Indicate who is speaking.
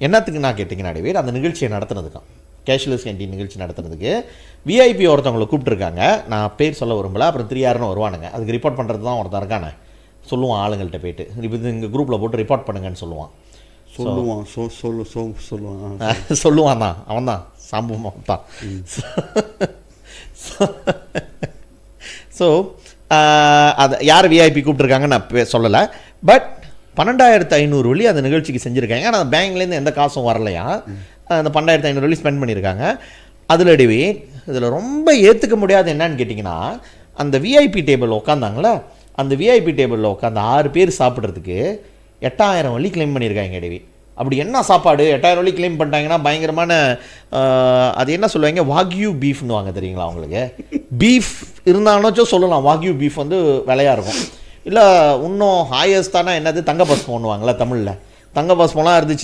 Speaker 1: என்னத்துக்கு நான் கேட்டிங்கன்னா டேவிட், அந்த நிகழ்ச்சியை நடத்துனதுக்கான், கேஷ்லெஸ் கேண்டீன் நிகழ்ச்சி நடத்துறதுக்கு விஐபி ஒருத்தவங்களை கூப்பிட்டுருக்காங்க. நான் பேர் சொல்ல விரும்பல, அப்புறம் 3 யாருன்னு வருவானுங்க. அதுக்கு ரிப்போர்ட் பண்ணுறது தான் ஒருத்தன் இருக்கானே, சொல்லுவான் ஆளுங்கள்ட்ட போயிட்டு, இப்போ எங்கள் குரூப்பில் போட்டு ரிப்போர்ட் பண்ணுங்கன்னு சொல்லுவான். சொல்லுவான் தான், அவன் தான் சாம்புவான் தான். ஸோ அதை யார் விஐபி கூப்பிட்ருக்காங்கன்னு நான் சொல்லலை. பட் 12,500 வெள்ளி அந்த நிகழ்ச்சிக்கு செஞ்சுருக்காங்க. ஆனால் அந்த பேங்க்லேருந்து எந்த காசும் வரலையா, அந்த 12,500 வெள்ளி ஸ்பெண்ட் பண்ணியிருக்காங்க. அதில் இதில் ரொம்ப ஏற்றுக்க முடியாது என்னன்னு கேட்டிங்கன்னா, அந்த விஐபி டேபிள் உட்காந்தாங்களே, அந்த விஐபி டேபிளில் உட்காந்து 6 பேர் சாப்பிட்றதுக்கு 8,000 வெள்ளி கிளைம் பண்ணியிருக்காங்க டேவி. அப்படி என்ன சாப்பாடு 8,000 வெள்ளி கிளைம் பண்ணிட்டாங்கன்னா பயங்கரமான, அது என்ன சொல்லுவாங்க, வாக்யூ பீஃப்னு வாங்க தெரியுங்களா உங்களுக்கு? பீஃப் இருந்தாலும் சொல்லலாம், வாக்யூ பீஃப் வந்து விலையாக இருக்கும். இல்லை இன்னும் ஹையஸ்டானா என்னது, தங்க பஸ்பம் ஒன்றுவாங்களா தமிழில், தங்க பஸ்பம்லாம் இருந்துச்சுன்னா